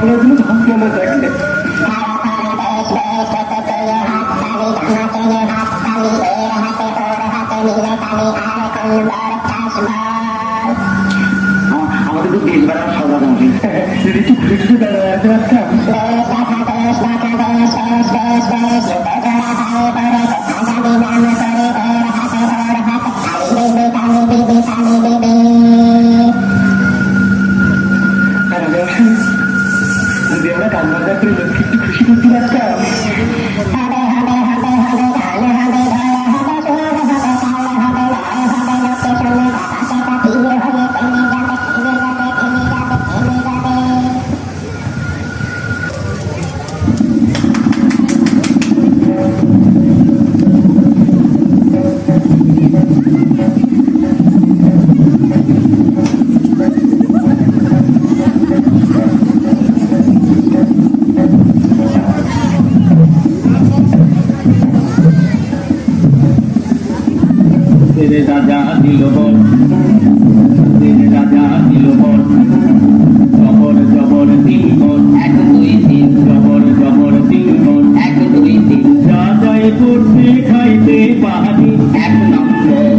করার জন্য ভাবছি আমরা দেখে আমাদের তো দেশ বেড়া সবার হবে যদি একটু খুশি বেড়াতে পারতাম যদি আমরা গান বাজনা করে লোককে একটু খুশি করতে পারতাম রাজা দিল বল রাজা দিল বল জবর জবর তিন বল 1 2 3 জবর জবর তিন বল 1 2 3 রাজাই করতে খাইতে পাহাড়ি 1 নম্বর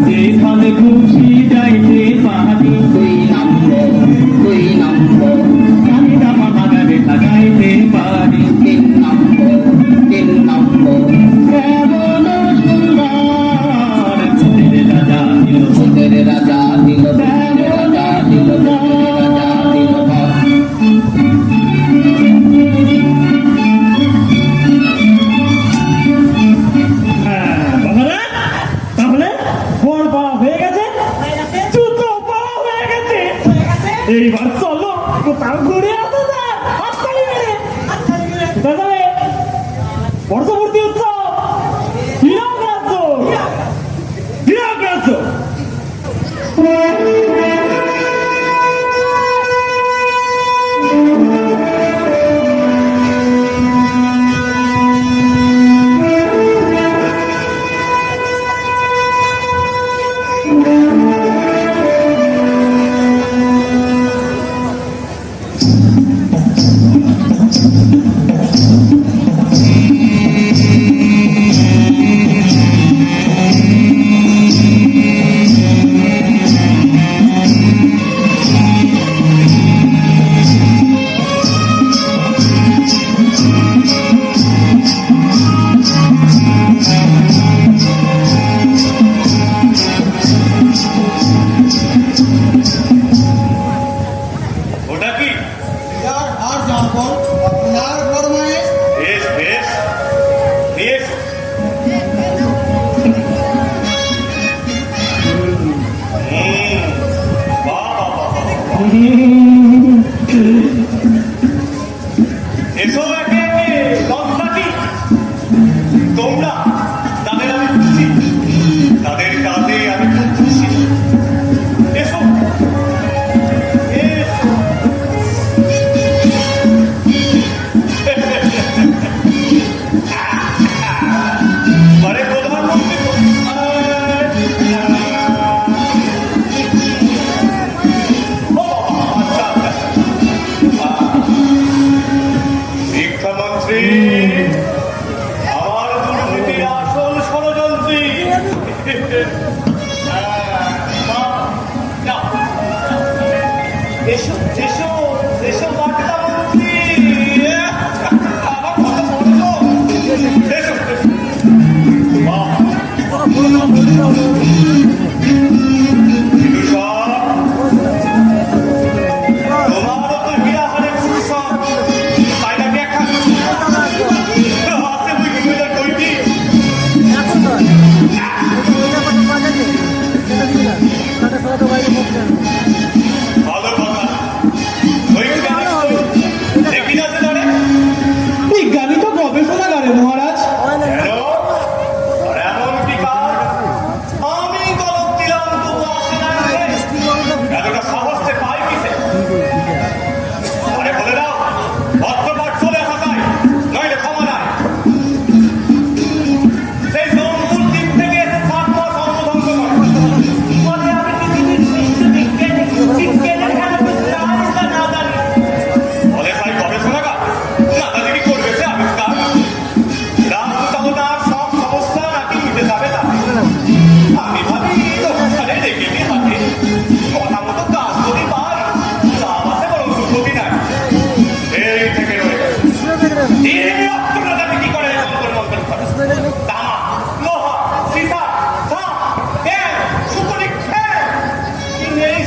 যেখানে খুশি যাইতে পাহাড়ি 2 নম্বর কানিদা মামা গাবে লাগাইতে পাহাড়ি 3 নম্বর রাজা দিল তাহলে বর পাওয়া হয়ে গেছে জুতো পাওয়া হয়ে গেছে এইবার চলো কোথাও ঘুরে আসা যায় হাততালি মেরে কোথায় বর্ষপূর্তি উৎসব হীরক রাজ্য এসো একে একে লজ্জাটি তোমরা তাদের আমি খুশি তাদের কাজে আমি খুব খুশি এসো আরে প্রধানমন্ত্রী আমার দুর্নীতির আসল ষড়যন্ত্রী এসো এসো এসো বার্তামন্ত্রী আমার কথা বলছো এসো তোমারও তো বিরাহারে ফুরসত তাই নাকি একটা ভালো কথা বিজ্ঞানী তো গবেষণাগারে মহারাজ এমন কি কাজ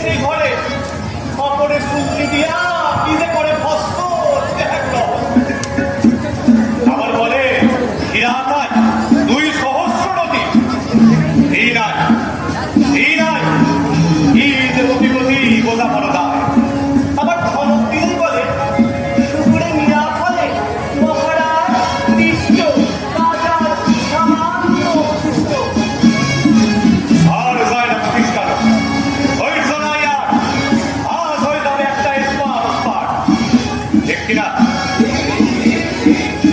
সেই ঘরে খপরে শুকনি দিয়া কি যে করে ভস্ম একদম। আবার বলে হীরাতায় 2 সহস্র নদী, এই নাই ঈদ অধিপতি বোঝা পড়দায়। আবার ধমক দিলেই বলে শুকুরে মিয়া ফলে মহারাজ দৃষ্ট বাজার সামান্য অবশিষ্ট। আর যায় না প্রতিষ্ঠান ধৈর্য নাই আর, আজ হয়ে যাবে একটা স্পার। ঠিক কিনা?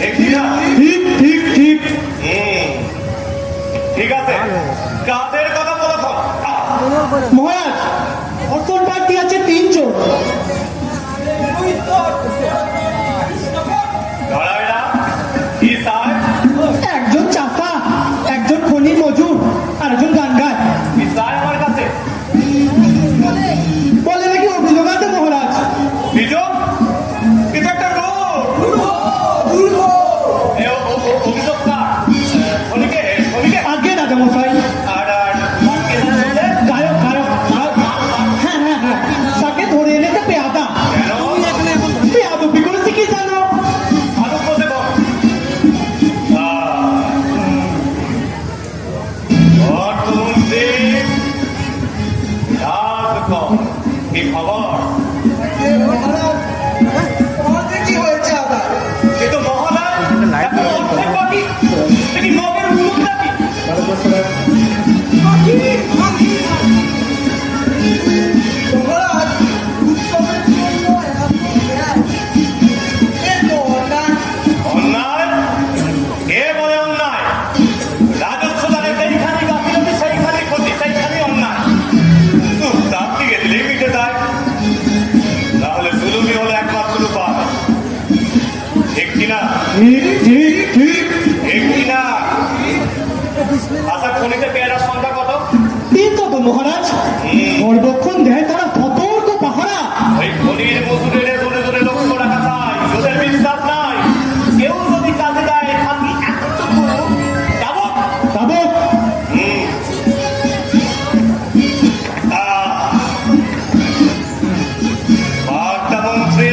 ঠিক কিনা? ঠিক ঠিক আছে, কাদের কথা বলো তো? মহারাজ অর্থন পার্টি আছে 3 জন। ধরাইরা কি চায়? একজন চাপা, একজন খনির মজুর, আর একজন গান গায়। কি চায় আমার কাছে? বলে নাকি অভিযোগ আছে মহারাজ। অভিযোগ? এটা একটা রোগ। অভিযোগ কার? খনিকে আগে রাজা মশাই আর কে বলছে? গায়ক হ্যাঁ তাকে ধরে এনেছে পেয়াদা। কেন? পেয়াদবি করেছে কি জানো? ভালো বলতে বল। অর্থমন্ত্রী কি খবর? কি হয়েছে আবার? সে তো মহারাজ এখন অর্থের বাকি, সে কি নবের মুখ নাকি? মহারাজ, উৎসবের জন্য এত ব্যয়। এ তো অন্যায়। অন্যায়? কে বলে অন্যায়? রাজস্ব দ্বারে সেইখানে গাফিলতি, সেইখানে ক্ষতি, সেইখানে অন্যায়। তার দিকে দিলেই মিটে যায়। তাহলে জুলুমি হলো একমাত্র উপায়। ঠিক কিনা? ঠিক কিনা? আচ্ছা, খনিতে পেয়ারার সংখ্যা কত? 3 কত মহারাজ? সর্বক্ষণ দেয় তারা সতর্ক পাহারা। ওই খনির মজুরের জোরে জোরে লক্ষ্য রাখা চাই। ওদের বিশ্বাস নাই। কেউ যদি কাজে যায় থাকি এতটুকু যাবো। বার্তামন্ত্রী,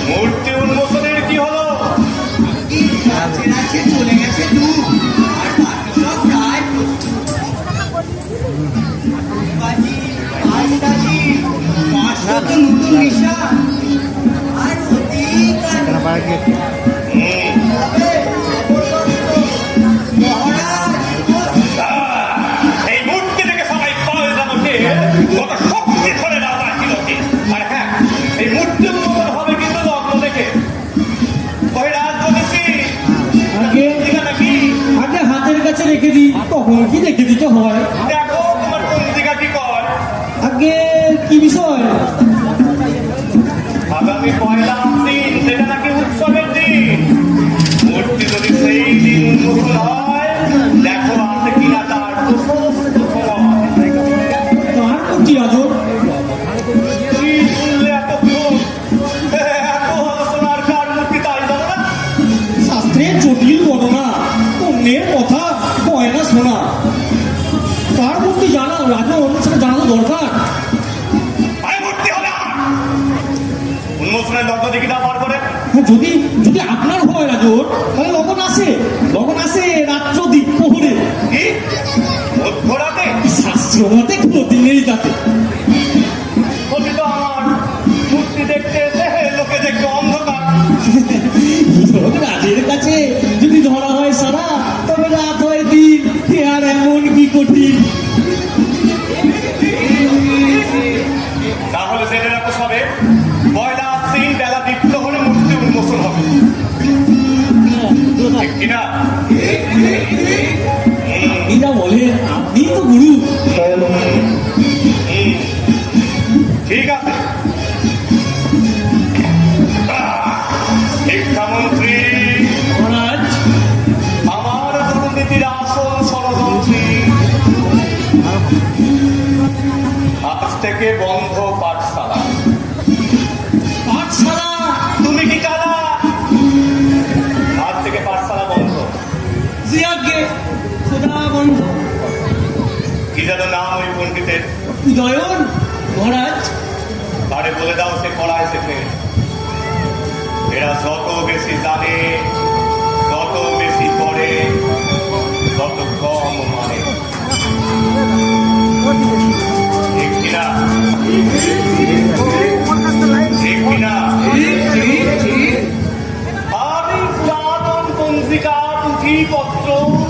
মূর্তি উন্মোচনের কি হলো? নাচে চলে গেছে দূর। আর বাকি সব প্রায় বাজি, আইসাজি, 500 তো নতুন নিশান। আর অধিকার তবে মহারাজ, এই মূর্তি থেকে সবাই পাওয়া যাবো কে? কত শক্তি ধরে রাজা ছিল কে? আর হ্যাঁ, এই মূর্তি উন্মোচন হবে কিন্তু লগ্ন দেখে। ওই রাজনীতি নাকি আগে হাতের কাছে রেখে দিই, তখন কি রেখে দিতে হয়। দেখো তোমার পঞ্জিকা কি কর। আগে কি বিষয়? আগামী 1 আশ্বিন, সেটা নাকি উৎসবের দিন। মূর্তি যদি সেই দিন উন্মোচন হয়, দেখো আছে কিনা তার প্রশস্ত সময়। তার প্রতি আজব। কি শুনলে এতক্ষণ? এত আলোচনার কার মূর্তি তাই জানো না? শাস্ত্রের জটিল বর্ণনা, অন্যের কথা কয় না শোনা। তার প্রতি জানা রাজন, সেটা জানা দরকার। আরে মূর্তি হবে আমার। উন্মোচনের লগ্ন দেখিটা পার করে। যদি যদি আপনার হয় রাজন, তাহলে লগন আসে রাত্র দিক প্রহরে। কি মধ্যরাতে? শাস্ত্র মতে ক্ষতি নেই তাতে। ক্ষতি তো আমার। মূর্তি দেখতে এসে লোকে দেখবে অন্ধকার। লোক রাজের কাছে যদি ধরা হয় সারা, তবে রাত হয় দিন। আর এমন কি কঠিন। তাহলে জেনে রাখো সবে 1 আশ্বিন বেলা দীপ্ত হলে মূর্তি উন্মোচন হবে। ঠিক কিনা? এটা বলেন, আপনি তো গুরু। ঠিক আছে। শিক্ষামন্ত্রী, মহারাজ, আমার দুর্নীতির আসল ষড়যন্ত্রী। আজ থেকে বন্ধ পাঠশালা। পাঠশালা? তুমি কি কালা? আজ থেকে পাঠশালা বন্ধ। জি আগে খোদা বন্ধ। কি যেন নাম ওই পণ্ডিতের? উদয়ন মহারাজ। তারে বলে দাও সে করা এসেছে। এরা যত বেশি জানে, যত বেশি করে, তত কম মানে। ঠিক কিনা? ঠিক কিনা? আমি পুরাতন পঞ্জিকা, পুঁথিপত্র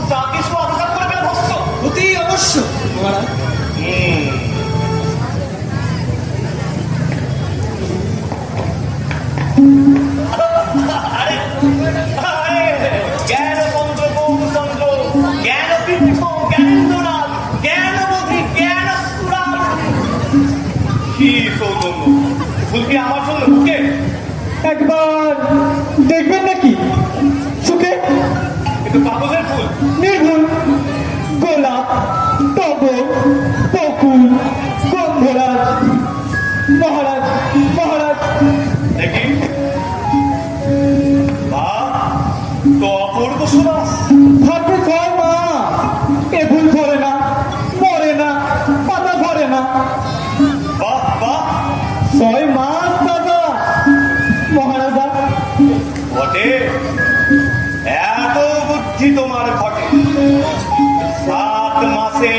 যা কিছু আবিষ্কার করে ফেলে ভস্য। অতি অবশ্য মহারাজ। আরে আরে জ্ঞানতন্ত্র, কৌশন্ত্র, জ্ঞানতীর্থ, জ্ঞানেন্দ্রনাথ, জ্ঞানবোধি, জ্ঞানস্ফুরণ। কি সৌজন্য! ফুল কি আমার জন্য বুকে? একবার দেখবেন নাকি চোখে? কিন্তু কাগজের ফুল। নির্ভুল গোলাপ, টগর, বকুল, গন্ধরাজ। মহারাজ, মহারাজ, দেখি, বাহ, তো অপূর্ব সুবাস। ভাগ্যে ছয় মা, এ ফুল ধরে না, মরে না, পাতা ধরে না। বাহ বাহ, 6 মাস দাদা মহারাজা। বটে, এত বুদ্ধি তোমার ঘটে। 7 মাসে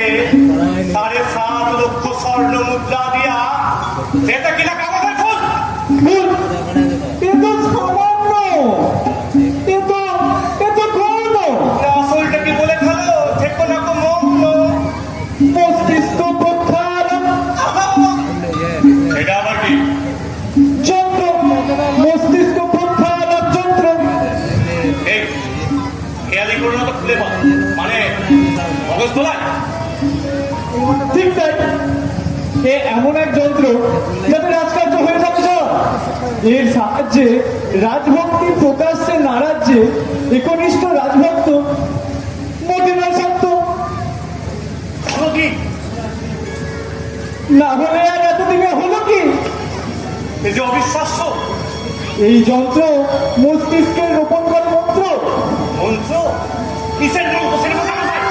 7.5 লক্ষ স্বর্ণ মুদ্রা দিয়া সেটা কিনা কাগজের ফুল। ফুল এ তো সামান্য, এ তো গৌণ। আসলটা কি বলে খেলো? থেকো না কো মগ্ন। মস্তিষ্ক প্রক্ষালন এটা আবার কি? যন্ত্র, মস্তিষ্ক প্রক্ষালন যন্ত্র। এই খেয়ালি করো না তো খুলে বল। মানে মগজ তোলায়? ঠিক তাই, এ এমন এক যন্ত্র যাতে রাজকার্য হয়ে যাচ্ছে। এর সাহায্যে রাজভক্তি প্রকাশ্যে না রাজ্যে একনিষ্ঠ রাজভক্ত মতিলাল সত্য। হলো কি? না হলে আর এতদিনে হলো কি? এই যে অবিশ্বাস্য এই যন্ত্র মস্তিষ্কে রোপণ করে মন্ত্র। মন্ত্র? কিসের মন্ত্র? সেটা বোঝানো যায়?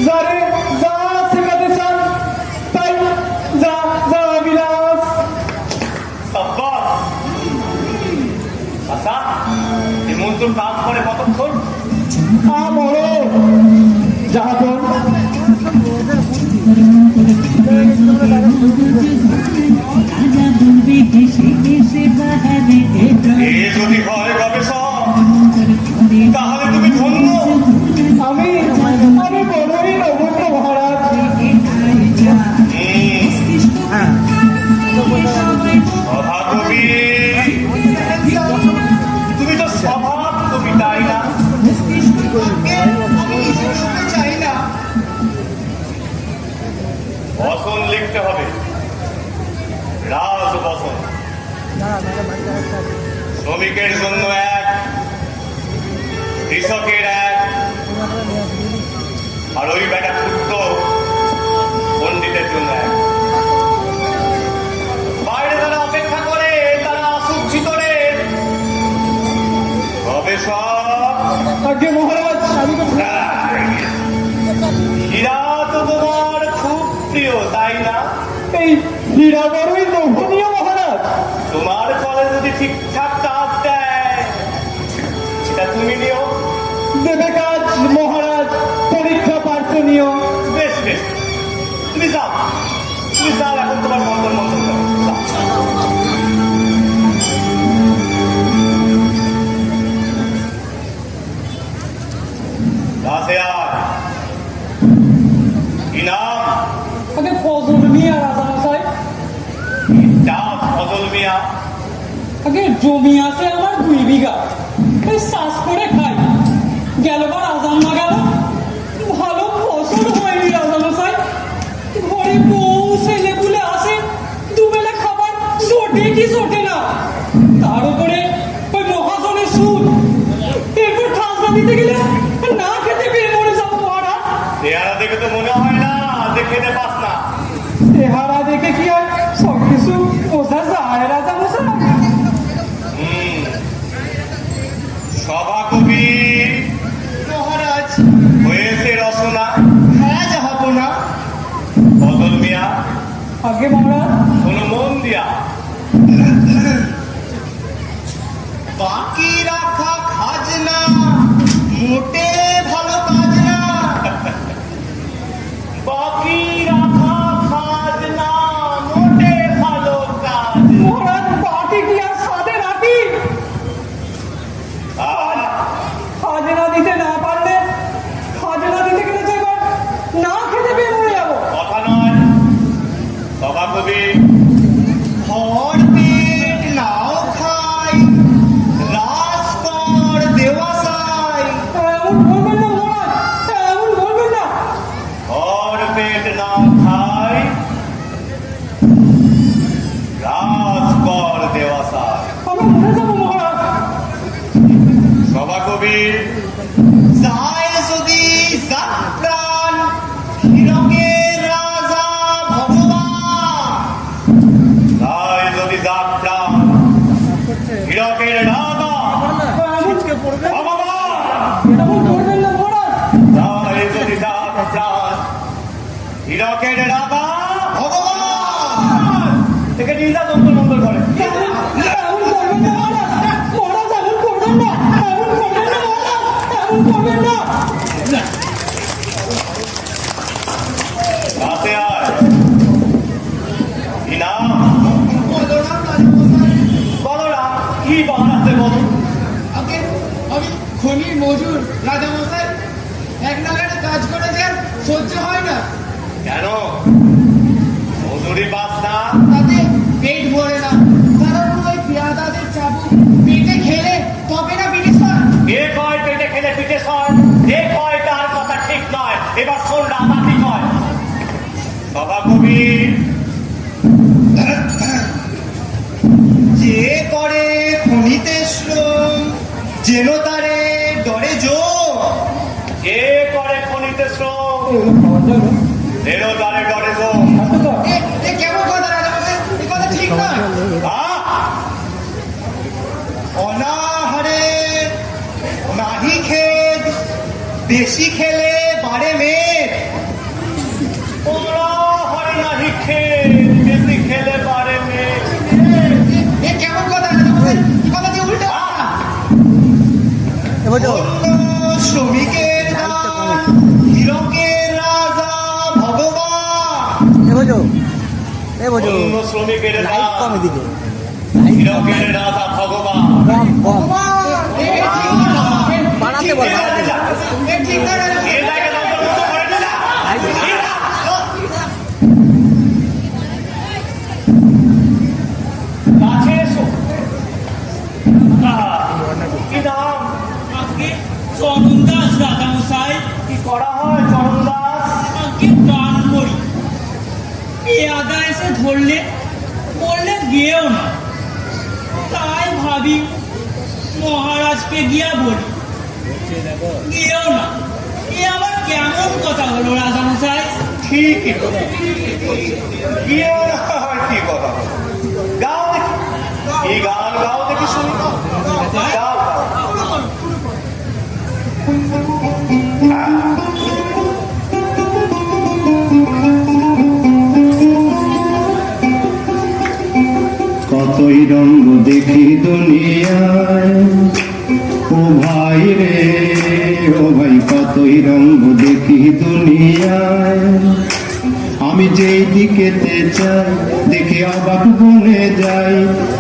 যারে যা শেখাতে চান তাই, যা যা বিলাস। সাব্বাস। আচ্ছা, এই মন্ত্র কাজ করে কতক্ষণ? আমর যাহাতন এ যদি হয় গবেষক, তাহলে তুমি ধন্য। আমি বড়ই নগণ্য মহারাজ। সভা কবি, তুমি তো স্বভাব কবি, তাই না? আমি নিজেও শুনতে চাই না। বসন লিখতে হবে, রাজ বসন। শ্রমিকের জন্য এক, কৃষকের এক, আর ওই বেটা পুত্র পণ্ডিতের জন্য এক। বাইরে যারা অপেক্ষা করে তারা আসুক ভিতরে। গবেষক, আগে মহারাজ, হীরা তো তোমার খুব প্রিয়, তাই না? এই হীরা বড়ই লোভনীয় মহারাজ। তোমার কলে যদি ঠিকঠাক কাজ দেয়, সেটা তুমি নিও। দেবে কাজ মহারাজ, পরীক্ষা প্রার্থনীয়। বেশ বেশ, তুমি যাও, তুমি যাও, এখন তোমার মন্ত্র মন্ত্র করো, যাও। কাছে আয়। কি নাম? আগে ফজল মিয়া রাজামশাই। চাষ ফজল মিয়া। আগে জমি আছে আমার 2 বিঘা, এই চাষ করে খাই। গেলবার আজান না গেল, ভালো ফসল হয়নি রাজামশাই। ঘরে বউ ছেলেপুলে আসে, দুবেলা খাবার জোটে কি জোটে না। তার উপরে ওই মহাজনের সুদ, এরপর খাজনা দিতে গেলে না খেতে পেয়ে মরে যাবো মহারাজ। চেহারা দেখে তো মনে হয় না যে খেতে পাস না। চেহারা দেখে কি আর সব কিছু বোঝা যায় রাজামশাই? সভা কবি মহারাজ। হয়েছে রচনা। হ্যাঁ যাহাবো না। ফজল আগে মহারাজ। শোনো মন দিয়া, বাকি রাখা খাজনা মোটে ভালো কাজ না। বাকি রাখা খাজনা মোটে ভালো কাজ। মহারাজ বাকি কি আর সাথে রাখি? আর খাজনা দিতে না পারলে, খাজনা দিতে গেলে তো এবার না খেতে পেয়ে মরে যাবো। কথা নয়, সভাকবি ভর পেট নাও খাই, রাস কর দেওয়া সাই। এমন বলবেন না মহারাজ, এমন বলবেন না। ঘর পেট না খাই, রাজ কর দেওয়াসায়। আমরা মরে যাবো মহারাজ। সভাকবি যায় যদি যাত্রান, হীরকের রাজা ভগবান। তাই যদি যাত্রা হীরকের রাজা ভগবান, এমন করবেন না মহারাজ। তাই যদি যাত্রা হীরকের রাজা ভগবান থেকে নিয়ে যা দন্তর মন্তর করে। এমন করবেন না মহারাজ। মহারাজ এমন করবেন না, এমন করবেন না মহারাজ, এমন করবেন না। কাছে আয়। কি নাম? বলরাম রাজমশাই। বলরাম। কি বাহারাতে বলো? আগে আমি খনির মজুর রাজামশাই। এক নাগারে কাজ করে যে আর সহ্য হয় না, কেন মজুরি পাস না? তাতে পেট ভরে না। কারণ ওই পেয়াদাদের চাবুক পেটে খেলে তবে না পিঠে সর। কে কয় পেটে খেলে পিঠে সয়? যে কয় তার কথা ঠিক নয়। এবার শোন রাজা কি কয়। সভাকবি যে করে খনিতে শ্রম, যেন তারে ডরে জোর। কে করে খনিতে শ্রম, এরও তারে ডরে গো। এ কেমন কথা রাজামশাই? এ কথা ঠিক নয়। অনাহারে নাহি খেদ, বেশি খেলে বাড়ে মেদ। ওরা হরে নাহি খেয়ে বেশি খেলে পারে মেয়ে। এ কেমন কথা রাজামশাই? এ কথা দিয়ে উল্টো অন্য শ্রমিকের দান, হীরকের রাজা ভগবান। অন্য শ্রমিকের দাম, এদিকে হীরকের রাজা ভগবান। কম কম এ ঠিক না। বাড়াতে বল, বাড়াতে বল। এ ঠিক না এ রাজামশাই। জায়গায় দন্তর মন্তর করে দিলা। কাছে এসো। কি নাম? আজকে চরণ দাস রাজামশাই। কি করা হয় চরণ দাস? আজকে গান করি। পেয়াদা এসে ধরলে বললে গেও না, তাই ভাবি মহারাজকে গিয়া বলি গেও না। এ আবার কেমন কথা হলো রাজামশাই? ঠিকই তো। গিয়ে না হয় কি কথা বলো? গাও দেখি। কি গান গাও দেখি শুনি। গাও। কতই রঙ্গ দেখি দুনিয়ায়, ও ভাই রে ও ভাই, কতই রঙ্গ দেখি দুনিয়ায়। আমি যেই দিকেতে চাই দেখে অবাক বনে যাই,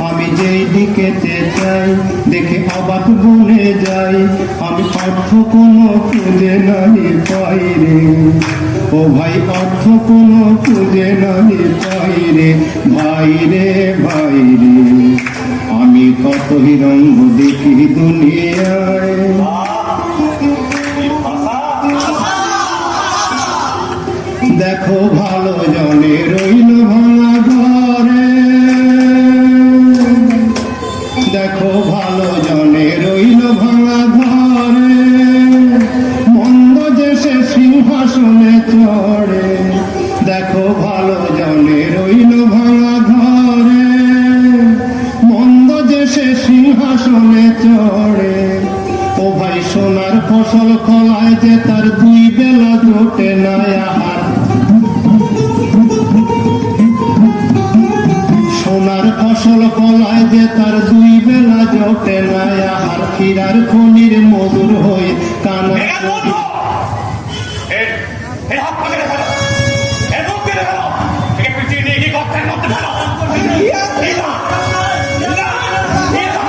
আমি যেই দিকেতে চাই দেখে অবাক বনে যাই। আমি অর্থ কোনো খুঁজে নাই পাই রে, ও ভাই অর্থ কোনো খুঁজে নাই পাই রে, ভাই রে ভাই রে। আমি কতই রঙ্গ দেখি দুনিয়ায়। কি ভাষা? দেখো ভালো জনে রইল ভাঙা ঘরে, দেখো ভালো জনে রইল ভাঙা ঘরে। মন্দ যে সে সিংহাসনে চড়ে, দেখো ভালো জনে রইল ভাঙা ঘরে। মন্দ যে সে সিংহাসনে চড়ে, ও ভাই সোনার ফসল ফলায় যে তার দুই বেলা জোটে না আহার। গলায় যে তার দুই বেলা জোটে না, আহার ক্ষীরার খনির মধুর হয়ে কানা মেঘা বন্ধ! এই হাত পা কেটে ফেলো, এই মুখ কেটে ফেলো, একে পিছিয়ে নিয়ে গিয়ে গর্তের মধ্যে ফেলো। এই না, না, এই না।